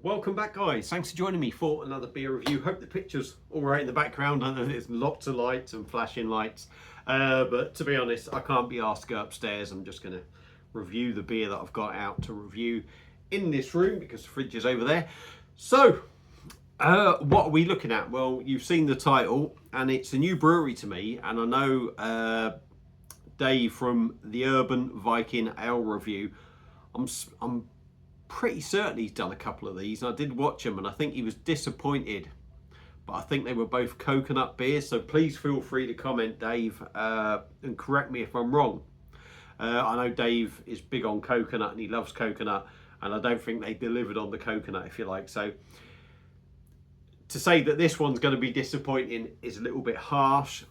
Welcome back, guys. Thanks for joining me for another beer review. Hope the picture's all right in the background. I know there's lots of lights and flashing lights, but to be honest, I can't be asked to go upstairs. I'm just going to review the beer that I've got out to review in this room because the fridge is over there. So, what are we looking at? Well, you've seen the title, and it's a new brewery to me, and I know Dave from the Urban Viking Ale Review. I'm pretty certain he's done a couple of these, and I did watch him, and I think he was disappointed, but I think they were both coconut beers. So please feel free to comment, Dave, and correct me if I'm wrong. I know Dave is big on coconut and he loves coconut, and I don't think they delivered on the coconut, if you like. So to say that this one's going to be disappointing is a little bit harsh,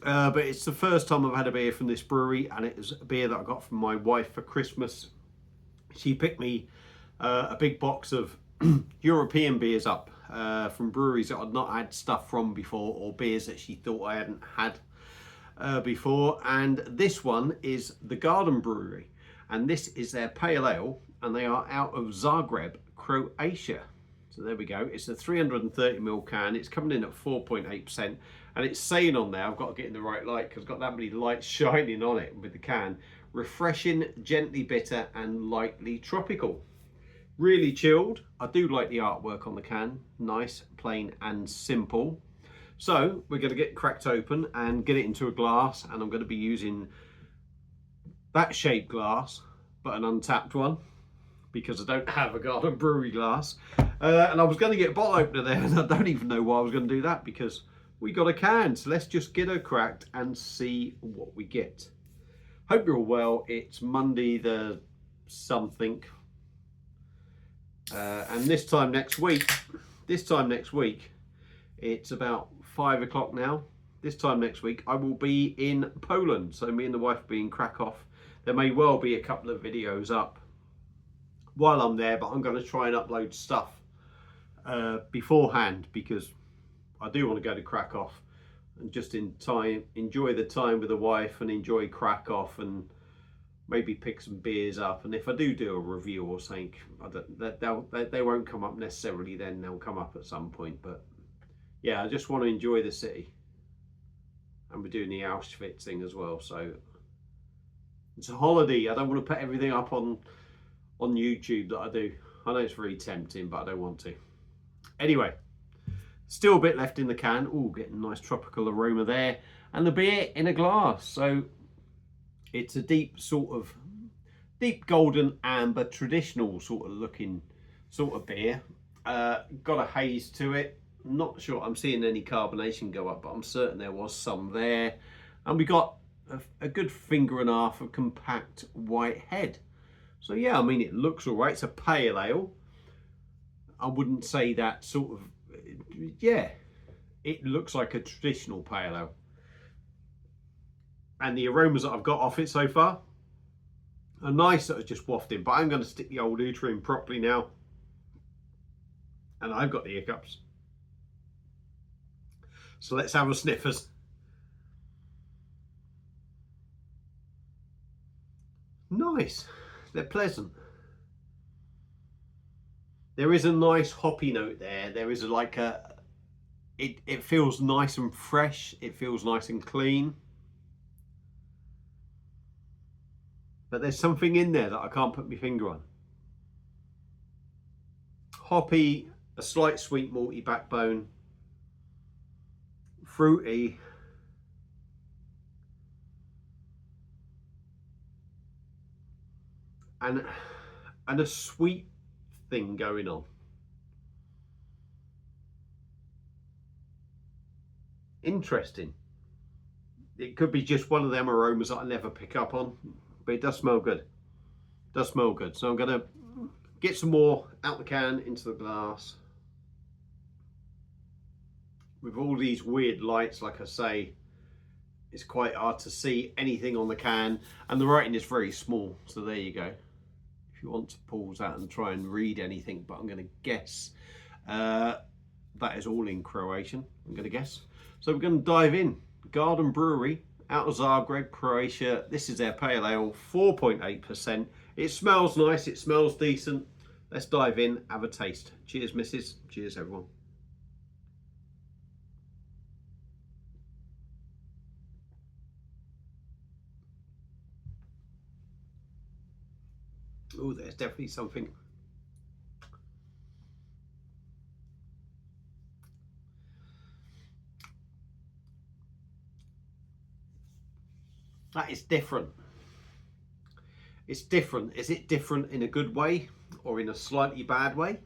but it's the first time I've had a beer from this brewery, and it was a beer that I got from my wife for Christmas. She picked me a big box of European beers up from breweries that I'd not had stuff from before, or beers that she thought I hadn't had before. And this one is the Garden Brewery, and this is their pale ale, and they are out of Zagreb, Croatia. So there we go. It's a 330ml can. It's coming in at 4.8%, and it's saying on there, I've got to get in the right light because I've got that many lights shining on it with the can: refreshing, gently bitter, and lightly tropical. Really chilled. I do like the artwork on the can. Nice, plain, and simple. So we're going to get it cracked open and get it into a glass, and I'm going to be using that shaped glass, but an untapped one, because I don't have a Garden Brewery glass. And I was going to get a bottle opener there, and I don't even know why I was going to do that, because we got a can. So let's just get her cracked and see what we get. Hope you're all well. It's Monday the something. And this time next week, it's about 5 o'clock now. This time next week, I will be in Poland. So me and the wife will be in Krakow. There may well be a couple of videos up while I'm there, but I'm going to try and upload stuff beforehand, because I do want to go to Krakow and just enjoy the time with the wife and enjoy Krakow, and maybe pick some beers up. And if I do a review or something, they won't come up necessarily then, they'll come up at some point. But yeah, I just want to enjoy the city, and we're doing the Auschwitz thing as well, so it's a holiday. I don't want to put everything up on YouTube that I do. I know it's very tempting, but I don't want to. Anyway, still a bit left in the can. Oh, getting a nice tropical aroma there, and the beer in a glass. So it's a deep golden amber, traditional sort of looking sort of beer. Got a haze to it. Not sure I'm seeing any carbonation go up, but I'm certain there was some there. And we got a good finger and a half of compact white head. So yeah, I mean, it looks all right. It's a pale ale. I wouldn't say that sort of, yeah, it looks like a traditional pale ale. And the aromas that I've got off it so far are nice, that are just wafting. But I'm going to stick the old Uter in properly now. And I've got the hiccups. So let's have a sniffers. Nice. They're pleasant. There is a nice hoppy note there. There is it feels nice and fresh. It feels nice and clean. But there's something in there that I can't put my finger on. Hoppy, a slight sweet malty backbone, fruity, and a sweet thing going on. Interesting. It could be just one of them aromas that I never pick up on, but it does smell good. It does smell good. So I'm going to get some more out the can into the glass. With all these weird lights, like I say, it's quite hard to see anything on the can, and the writing is very small. So there you go. If you want to pause that and try and read anything, but I'm going to guess that is all in Croatian, I'm going to guess. So we're going to dive in. Garden Brewery, out of Zagreb, Croatia. This is their pale ale, 4.8%. It smells nice, it smells decent. let's dive in, have a taste. Cheers, missus. Cheers, everyone. Oh, there's definitely something. That is different. It's different. Is it different in a good way or in a slightly bad way?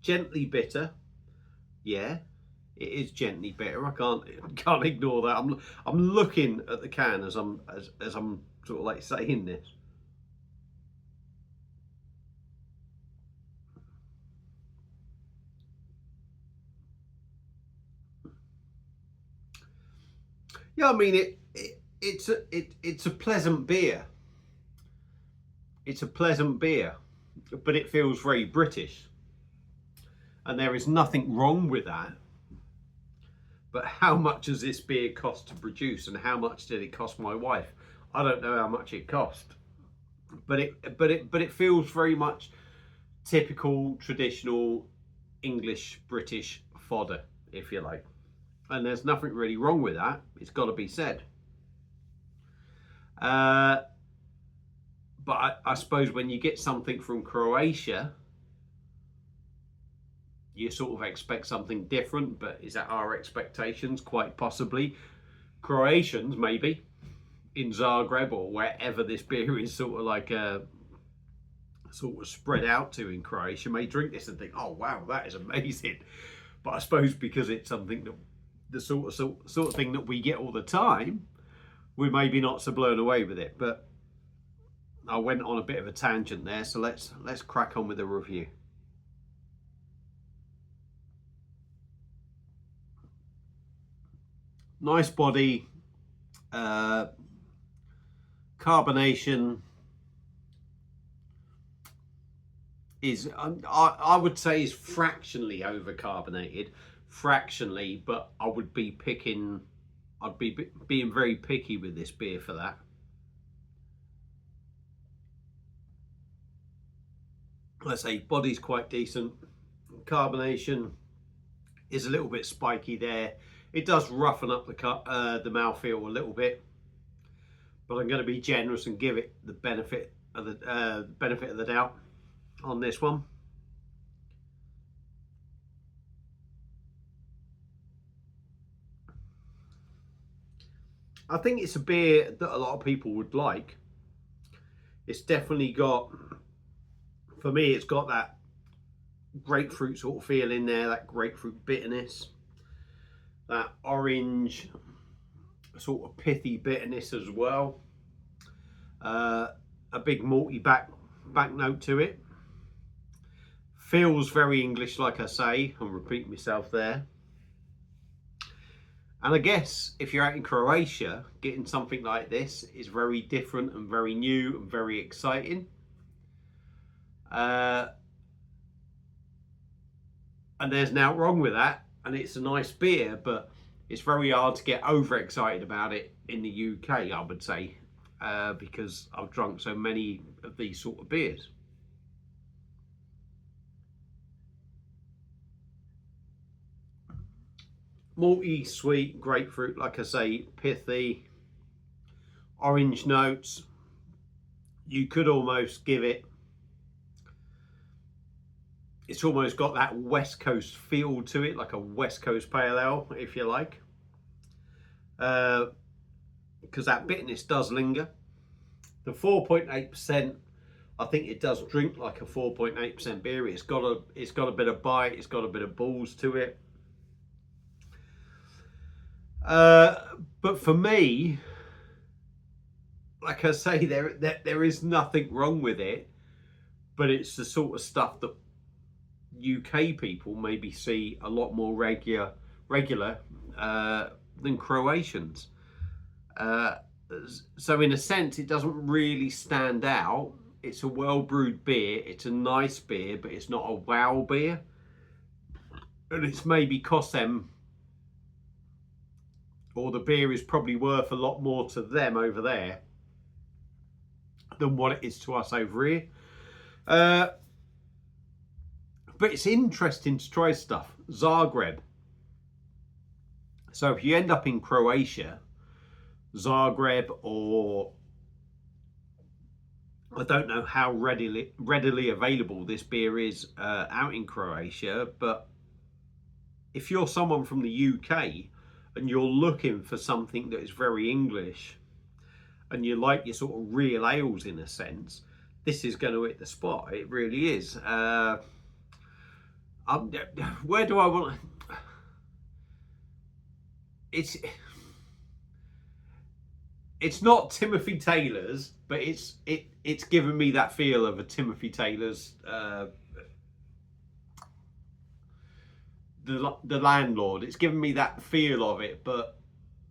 Gently bitter. Yeah, it is gently bitter. I can't ignore that. I'm looking at the can as I'm sort of like saying this. Yeah, I mean it's a pleasant beer. It's a pleasant beer, but it feels very British, and there is nothing wrong with that. But how much does this beer cost to produce, and how much did it cost my wife? I don't know how much it cost, but it feels very much typical, traditional English British fodder, if you like. And there's nothing really wrong with that. It's got to be said. But I suppose when you get something from Croatia, you sort of expect something different. But is that our expectations? Quite possibly. Croatians, maybe, in Zagreb or wherever this beer is sort of like sort of spread out to in Croatia, may drink this and think, oh wow, that is amazing. But I suppose because it's something that the sort of thing that we get all the time, we're maybe not so blown away with it. But I went on a bit of a tangent there, so let's crack on with the review. Nice body, carbonation is I would say is fractionally overcarbonated, fractionally, but I'd be being very picky with this beer for that. Let's say body's quite decent, carbonation is a little bit spiky there. It does roughen up the mouthfeel a little bit, but I'm going to be generous and give it the benefit of the doubt on this one. I think it's a beer that a lot of people would like. It's definitely got, for me, it's got that grapefruit sort of feel in there, that grapefruit bitterness, that orange sort of pithy bitterness as well. A big malty back note to it. Feels very English, like I say. I'm repeating myself there. And I guess if you're out in Croatia, getting something like this is very different and very new and very exciting. And there's nothing wrong with that. And it's a nice beer, but it's very hard to get overexcited about it in the UK, I would say, because I've drunk so many of these sort of beers. Malty, sweet, grapefruit, like I say, pithy, orange notes. You could almost give it, it's almost got that West Coast feel to it, like a West Coast Pale Ale, if you like. Because that bitterness does linger. The 4.8%, I think it does drink like a 4.8% beer. It's got a bit of bite, it's got a bit of balls to it. But for me, like I say, there is nothing wrong with it, but it's the sort of stuff that UK people maybe see a lot more regular than Croatians. So in a sense, it doesn't really stand out. It's a well brewed beer. It's a nice beer, but it's not a wow beer. And it's maybe cost them, or the beer is probably worth a lot more to them over there than what it is to us over here. But it's interesting to try stuff. Zagreb. So if you end up in Croatia, Zagreb, or I don't know how readily available this beer is out in Croatia, but if you're someone from the UK and you're looking for something that is very English and you like your sort of real ales in a sense, this is going to hit the spot. It really is. Where do I want? It's not Timothy Taylor's, but it's given me that feel of a Timothy Taylor's. The Landlord. It's given me that feel of it, but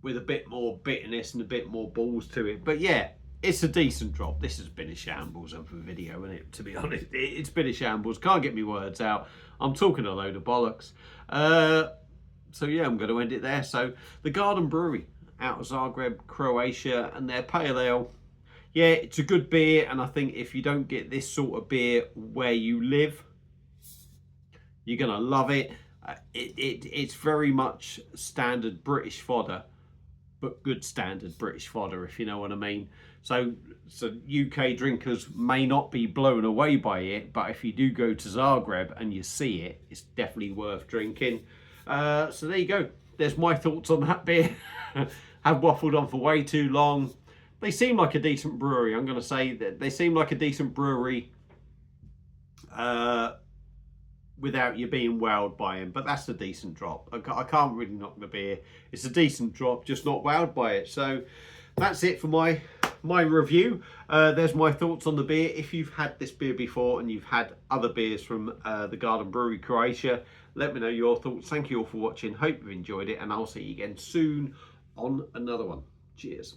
with a bit more bitterness and a bit more balls to it. But yeah, it's a decent drop. This has been a shambles of a video, isn't it? To be honest, it's been a shambles. Can't get me words out. I'm talking a load of bollocks. So yeah, I'm going to end it there. So the Garden Brewery out of Zagreb, Croatia, and their pale ale. Yeah, it's a good beer, and I think if you don't get this sort of beer where you live, you're going to love it. It's very much standard British fodder, but good standard British fodder, if you know what I mean. So UK drinkers may not be blown away by it, but if you do go to Zagreb and you see it, it's definitely worth drinking. So there you go. There's my thoughts on that beer. Have waffled on for way too long. They seem like a decent brewery. I'm going to say that they seem like a decent brewery. Without you being wowed by him, but that's a decent drop. I can't really knock the beer. It's a decent drop, just not wowed by it. So that's it for my review. There's my thoughts on the beer. If you've had this beer before and you've had other beers from the Garden Brewery Croatia, let me know your thoughts. Thank you all for watching. Hope you've enjoyed it, and I'll see you again soon on another one. Cheers.